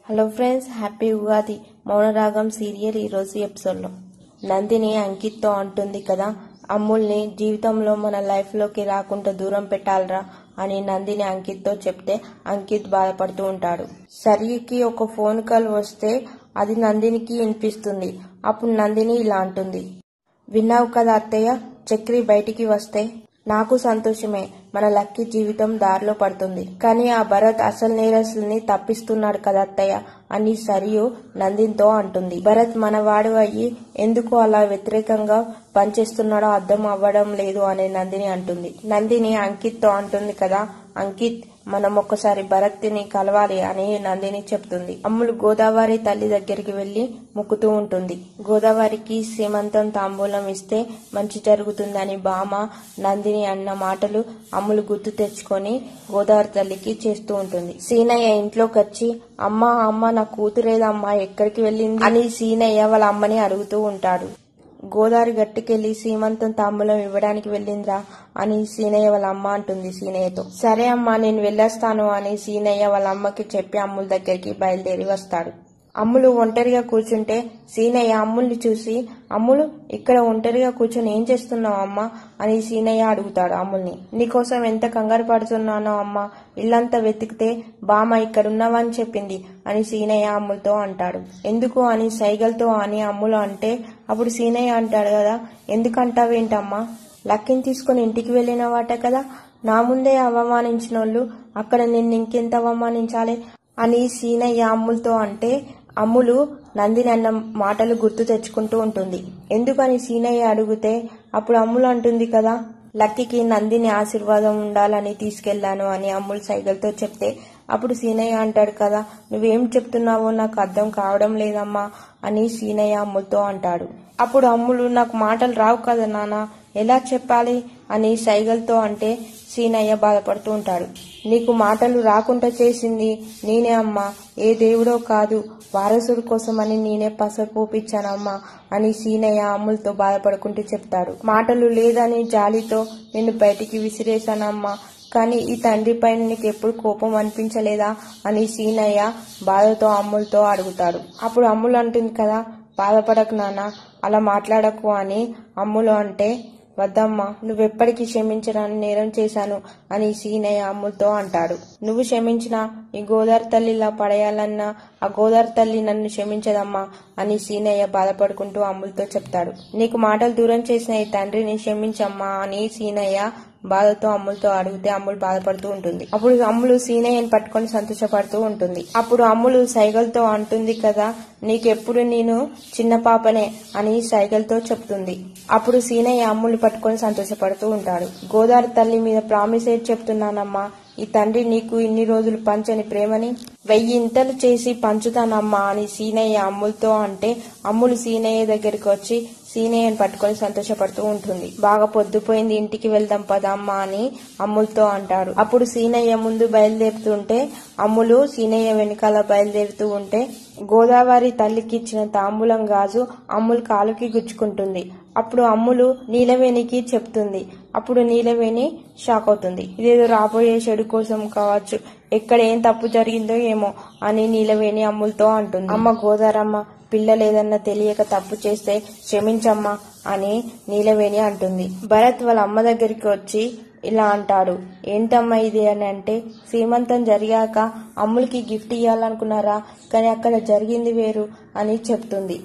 Hello friends, happy Ugadi. Mounaragam serial ఈరోజు ఎపిసోడ్లో నందిని అంకిత్తో అంటుంది కదా, అమ్ముల్ని జీవితంలో మన లైఫ్లోకి రాకుండా దూరం పెట్టాలరా అని నందిని అంకిత్తో చెప్తే అంకిత్ బాధపడుతూ ఉంటాడు. సరికి ఒక ఫోన్ కాల్ వస్తే అది నందినికి వినిపిస్తుంది. అప్పుడు నందిని ఇలా అంటుంది, విన్నావు కదా అత్తయ్య, చక్రి బయటికి వస్తే నాకు సంతోషమే, మన లక్కీ జీవితం దారిలో పడుతుంది. కానీ ఆ భరత్ అసలు నేరస్తుల్ని తప్పిస్తున్నాడు కదా అత్తయ్య అని సరియు నందినితో అంటుంది. భరత్ మనవాడు అయ్యి ఎందుకు అలా వ్యతిరేకంగా పనిచేస్తున్నాడో అర్థం అవ్వడం లేదు అని నందిని అంటుంది. నందిని అంకిత్ తో అంటుంది కదా, అంకిత్ మనం ఒక్కసారి భరత్ ని కలవాలి అని నందిని చెప్తుంది. అమ్ములు గోదావరి తల్లి దగ్గరికి వెళ్లి మొక్కుతూ ఉంటుంది. గోదావరికి సీమంతం తాంబూలం ఇస్తే మంచి జరుగుతుందని బామ నందిని అన్న మాటలు అమ్ములు గుర్తు తెచ్చుకొని గోదావరి తల్లికి చేస్తూ ఉంటుంది. సీనయ్య ఇంట్లోకి వచ్చి అమ్మ నా కూతురేదమ్మా, ఎక్కడికి వెళ్ళింది అని సీనయ్య వాళ్ళ అమ్మని అడుగుతూ ఉంటాడు. గోదావరి గట్టికెళ్లి సీమంతం తాంబూలం ఇవ్వడానికి వెళ్ళిందిరా అని సీనయ్య వాళ్ళ అమ్మ అంటుంది సీనయ్యతో. సరే అమ్మా, నేను వెళ్ళొస్తాను అని సీనయ్య వాళ్ళ అమ్మకి చెప్పి అమ్ముల దగ్గరికి బయలుదేరి వస్తాడు. అమ్ములు ఒంటరిగా కూర్చుంటే సీనయ్య అమ్ముల్ని చూసి, అమ్ములు ఇక్కడ ఒంటరిగా కూర్చొని ఏం చేస్తున్నావు అమ్మా అని సీనయ్య అడుగుతాడు అమ్ముల్ని. నీకోసం ఎంత కంగారు పడుతున్నానో అమ్మా, ఇల్లంతా వెతికితే బామ ఇక్కడున్నావని చెప్పింది అని సీనయ్య అమ్ములతో అంటాడు. ఎందుకు అని సైగలతో అని అమ్ములు అంటే అప్పుడు సీనయ్య అంటాడు కదా, ఎందుకంటావేంటమ్మా, లక్కిని తీసుకుని ఇంటికి వెళ్ళినవాట కదా, నా ముందే అవమానించినోళ్ళు అక్కడ నిన్ను ఇంకెంత అవమానించాలి అని సీనయ్య అమ్ములతో అంటే అమ్ములు నందిని అన్న మాటలు గుర్తు తెచ్చుకుంటూ ఉంటుంది. ఎందుకని సీనయ్య అడిగితే అప్పుడు అమ్ములు అంటుంది కదా, లక్కీకి నందిని ఆశీర్వాదం ఉండాలని తీసుకెళ్లాను అని అమ్ములు సైగలతో చెప్తే అప్పుడు సీనయ్య అంటాడు కదా, నువ్వేం చెప్తున్నావో నాకు అర్థం కావడం లేదమ్మా అని సీనయ్య అమ్ములతో అంటాడు. అప్పుడు అమ్ములు నాకు మాటలు రావు కదా నాన్న, ఎలా చెప్పాలి అని సైగలతో అంటే సీనయ్య బాధపడుతూ ఉంటాడు. నీకు మాటలు రాకుండా చేసింది నేనే అమ్మా, ఏ దేవుడో కాదు, వారసుడు కోసమని నేనే పసపోపించానమ్మా అని సీనయ్య అమ్ములతో బాధపడుకుంటూ చెప్తాడు. మాటలు లేదని జాలితో నిన్ను బయటికి విసిరేశానమ్మా, కానీ ఈ తండ్రి పైన నీకు ఎప్పుడు కోపం అనిపించలేదా అని సీనయ్య బాధతో అమ్ములతో అడుగుతాడు. అప్పుడు అమ్ములు అంటుంది కదా, బాధపడకు నాన్న, అలా మాట్లాడకు అని అమ్ములు అంటే వద్దమ్మా, నువ్వెప్పటికీ క్షమించడానికి నేరం చేశాను అని సీనయ్య అమ్ములతో అంటాడు. నువ్వు క్షమించినా ఈ గోదావరి తల్లిలా పడేయాలన్నా ఆ గోదావరి తల్లి నన్ను క్షమించదమ్మా అని సీనయ్య బాధపడుకుంటూ అమ్ములతో చెప్తాడు. నీకు మాటలు దూరం చేసిన ఈ తండ్రిని క్షమించమ్మా అని సీనయ్య బాధతో అమ్ములతో అడిగితే అమ్ములు బాధపడుతూ ఉంటుంది. అప్పుడు అమ్ములు సీనయ్యని పట్టుకొని సంతోషపడుతూ ఉంటుంది. అప్పుడు అమ్ములు సైగలతో అంటుంది కదా, నీకెప్పుడు నేను చిన్న పాపనే అని సైగలతో చెప్తుంది. అప్పుడు సీనయ్య అమ్ములు పట్టుకొని సంతోషపడుతూ ఉంటాడు. గోదావరి తల్లి మీద ప్రామిస్ చెప్తున్నానమ్మా, ఈ తండ్రి నీకు ఇన్ని రోజులు పంచని ప్రేమని 1000 ఇంతలు చేసి పంచుతానమ్మా అని సీనయ్య అమ్ములతో అంటే అమ్ములు సీనయ్య దగ్గరికి వచ్చి సీనయ్యని పట్టుకొని సంతోషపడుతూ ఉంటుంది. బాగా పొద్దుపోయింది, ఇంటికి వెళ్దాం పదమ్మా అని అమ్ములతో అంటాడు. అప్పుడు సీనయ్య ముందు బయలుదేరుతుంటే అమ్ములు సీనయ్య వెనకాల బయలుదేరుతూ ఉంటే గోదావరి తల్లికి ఇచ్చిన తాంబూలం గాజు అమ్ములు కాలుకి గుచ్చుకుంటుంది. అప్పుడు అమ్ములు నీలవేణికి చెప్తుంది. అప్పుడు నీలవేణి షాక్ అవుతుంది. ఇదేదో రాబోయే చెడు కోసం కావచ్చు, ఎక్కడ ఏం తప్పు జరిగిందో ఏమో అని నీలవేణి అమ్ములతో అంటుంది. అమ్మ గోదారమ్మ, పిల్లలేదన్నా తెలియక తప్పు చేస్తే క్షమించమ్మా అని నీలవేణి అంటుంది. భరత్ వాళ్ళ అమ్మ దగ్గరికి వచ్చి ఇలా అంటాడు, ఏంటమ్మా ఇది అని అంటే సీమంతం జరిగాక అమ్ములకి గిఫ్ట్ ఇవ్వాలనుకున్నారా, కానీ అక్కడ జరిగింది వేరు అని చెప్తుంది.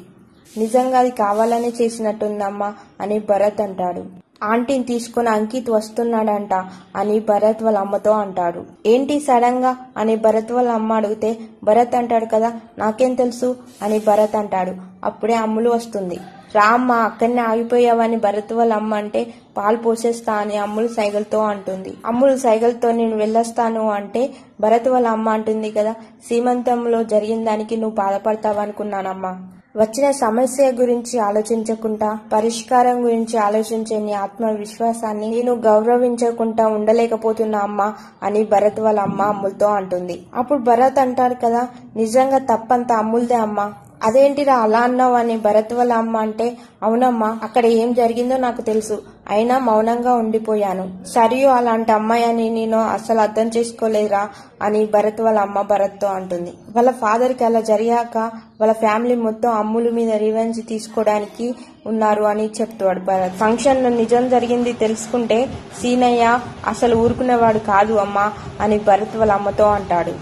నిజంగా అది కావాలనే చేసినట్టుందమ్మా అని భరత్ అంటాడు. ఆంటీని తీసుకుని అంకిత్ వస్తున్నాడంట అని భరత్ వాళ్ళ అమ్మతో అంటాడు. ఏంటి సడన్ గా అని భరత్ వాళ్ళ అమ్మ అడిగితే భరత్ అంటాడు కదా, నాకేం తెలుసు అని భరత్ అంటాడు. అప్పుడే అమ్ములు వస్తుంది. రామ్మ, అక్కడనే ఆగిపోయావని భరత్ వాళ్ళ అమ్మ అంటే పాలు పోసేస్తా అని అమ్ములు సైగలతో అంటుంది. అమ్ములు సైగలతో నేను వెళ్ళొస్తాను అంటే భరత్ వాళ్ళ అమ్మ అంటుంది కదా, సీమంతంలో జరిగిన దానికి నువ్వు బాధపడతావనుకున్నానమ్మా, వచ్చిన సమస్య గురించి ఆలోచించకుండా పరిష్కారం గురించి ఆలోచించే నీ ఆత్మవిశ్వాసాన్ని నేను గౌరవించకుండా ఉండలేకపోతున్నా అమ్మా అని భరత్ వాళ్ళ అమ్మ అమ్ములతో అంటుంది. అప్పుడు భరత్ అంటాడు కదా, నిజంగా తప్పంతా అమ్ములదే అమ్మా, అదేంటిరా అలా అన్నావు అని భరత్ వాళ్ళ అమ్మ అంటే, అవునమ్మా, అక్కడ ఏం జరిగిందో నాకు తెలుసు, అయినా మౌనంగా ఉండిపోయాను. సరియు అలాంటి అమ్మాయి అని నేను అసలు అర్థం చేసుకోలేదురా అని భరత్ వాళ్ళ అమ్మ భరత్తో అంటుంది. వాళ్ళ ఫాదర్ కి అలా జరిగాక వాళ్ళ ఫ్యామిలీ మొత్తం అమ్ముల మీద రివెంజ్ తీసుకోవడానికి ఉన్నారు అని చెప్తాడు భరత్. ఫంక్షన్ లో నిజం జరిగింది తెలుసుకుంటే సీనయ్య అసలు ఊరుకునేవాడు కాదు అమ్మా అని భరత్ వాళ్ళ అమ్మతో అంటాడు.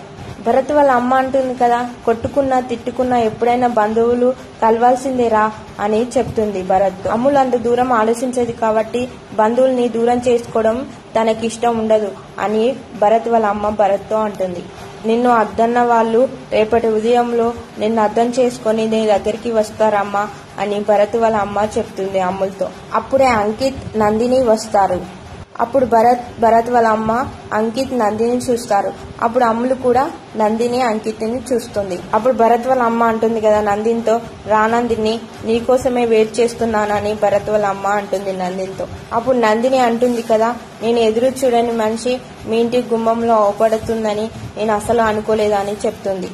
భరత్ వాళ్ళ అమ్మ అంటుంది కదా, కొట్టుకున్నా తిట్టుకున్నా ఎప్పుడైనా బంధువులు కలవాల్సిందేరా అని చెప్తుంది భరత్. అమ్ములు అంత దూరం ఆలోచించేది కాబట్టి బంధువుల్ని దూరం చేసుకోవడం తనకిష్టం ఉండదు అని భరత్ వాళ్ళ అమ్మ భరత్తో అంటుంది. నిన్ను అద్దన్న వాళ్ళు రేపటి ఉదయంలో నిన్ను అర్థం చేసుకుని నీ దగ్గరికి వస్తారమ్మా అని భరత్ వాళ్ళ అమ్మ చెప్తుంది అమ్ములతో. అప్పుడే అంకిత్ నందిని వస్తారు. అప్పుడు భరత్ వాళ్ళ అమ్మ అంకిత్ నందిని చూస్తారు. అప్పుడు అమ్ములు కూడా నందిని అంకిత్ ని చూస్తుంది. అప్పుడు భరత్ వాళ్ళ అమ్మ అంటుంది కదా నందినితో, రా నందిని, నీకోసమే వెయిట్ చేస్తున్నానని భరత్ వాళ్ళ అమ్మ అంటుంది నందినితో. అప్పుడు నందిని అంటుంది కదా, నేను ఎదురు చూడని మనిషి మీ ఇంటి గుమ్మంలో అవపడుతుందని నేను అసలు అనుకోలేదని చెప్తుంది.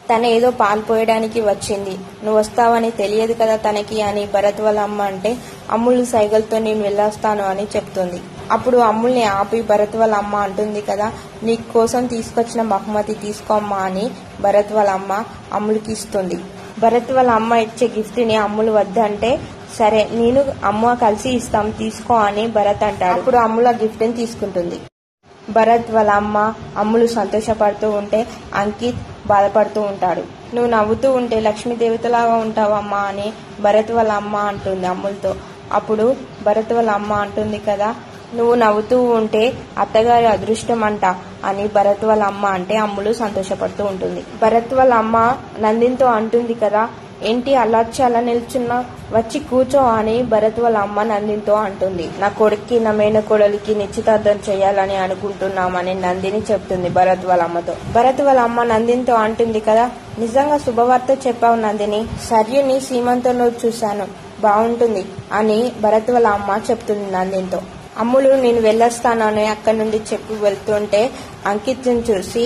తన ఏదో పాల్పోయడానికి వచ్చింది, నువ్వు వస్తావని తెలియదు కదా తనకి అని భరత్ వాళ్ళ అమ్మ అంటే, అమ్ములు సైగలతో నేను వెళ్ళొస్తాను అని చెప్తుంది. అప్పుడు అమ్ముల్ని ఆపి భరత్ వాళ్ళ అమ్మ అంటుంది కదా, నీ కోసం తీసుకొచ్చిన బహుమతి తీసుకోమ్మా అని భరత్ వాళ్ళ అమ్మ అమ్ములకి ఇస్తుంది. భరత్ వాళ్ళ అమ్మ ఇచ్చే గిఫ్ట్ ని అమ్ములు వద్దంటే, సరే నేను అమ్మ కలిసి ఇస్తాం తీసుకో అని భరత్ అంటాడు. అప్పుడు అమ్ములు ఆ గిఫ్ట్ ని తీసుకుంటుంది. భరత్ వాళ్ళ అమ్మ అమ్ములు సంతోషపడుతూ ఉంటే అంకిత్ బాధపడుతూ ఉంటాడు. నువ్వు నవ్వుతూ ఉంటే లక్ష్మీదేవతలాగా ఉంటావమ్మా అని భరత్ వాళ్ళ అమ్మ అంటుంది అమ్ములతో. అప్పుడు భరత్ వాళ్ళ అమ్మ అంటుంది కదా, నువ్వు నవ్వుతూ ఉంటే అత్తగారి అదృష్టం అంట అని భరత్ వాళ్ళ అమ్మ అంటే అమ్ములు సంతోషపడుతూ ఉంటుంది. భరత్ వాళ్ళ అమ్మ నందినితో అంటుంది కదా, ఏంటి అల్లార్చి అలా నిల్చున్నా, వచ్చి కూర్చో అని భరత్ వాళ్ళ అమ్మ నందినితో అంటుంది. నా కొడుక్కి నా మేనకోడలికి నిశ్చితార్థం చేయాలని అనుకుంటున్నామని నందిని చెప్తుంది భరత్ వాళ్ళ అమ్మతో. భరత్ వాళ్ళ అమ్మ నందినితో అంటుంది కదా, నిజంగా శుభవార్త చెప్పావు నందిని, సర్యుని సీమంతంలో చూశాను, బాగుంటుంది అని భరత్ వాళ్ళ అమ్మ చెప్తుంది నందినితో. అమ్ములు నేను వెళ్ళొస్తానని అక్కడి నుండి చెప్పి వెళ్తుంటే అంకిత్ చూసి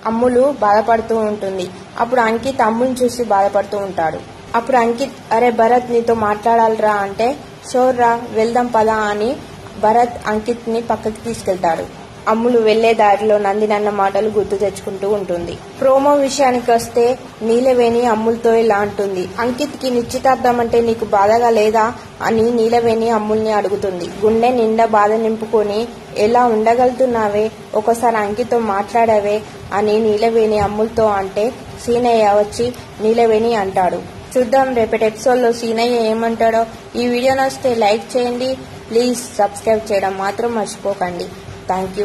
అమ్ములు బాధపడుతూ ఉంటుంది. అప్పుడు అంకిత్ అమ్ముని చూసి బాధపడుతూ ఉంటాడు. అప్పుడు అంకిత్, అరే భరత్ నీతో మాట్లాడాలరా అంటే, షోర్ రా వెళ్దాం పదా అని భరత్ అంకిత్ ని పక్కకి తీసుకెళ్తాడు. అమ్ములు వెళ్లే దారిలో నందిని అన్న మాటలు గుర్తు తెచ్చుకుంటూ ఉంటుంది. ప్రోమో విషయానికి వస్తే నీలవేణి అమ్ములతో ఇలా అంటుంది, అంకిత్ కి నిశ్చితార్థం అంటే నీకు బాధగా లేదా అని నీలవేణి అమ్ముల్ని అడుగుతుంది. గుండె నిండా బాధ నింపుకొని ఎలా ఉండగలుగుతున్నావే, ఒకసారి అంకిత్తో మాట్లాడావే అని నీలవేణి అమ్ములతో అంటే సీనయ్య వచ్చి నీలవేణి అంటాడు. చూద్దాం రేపటి ఎపిసోడ్ లో సీనయ్య ఏమంటాడో. ఈ వీడియో నచ్చితే లైక్ చేయండి, ప్లీజ్ సబ్స్క్రైబ్ చేయడం మాత్రం మర్చిపోకండి. Thank you.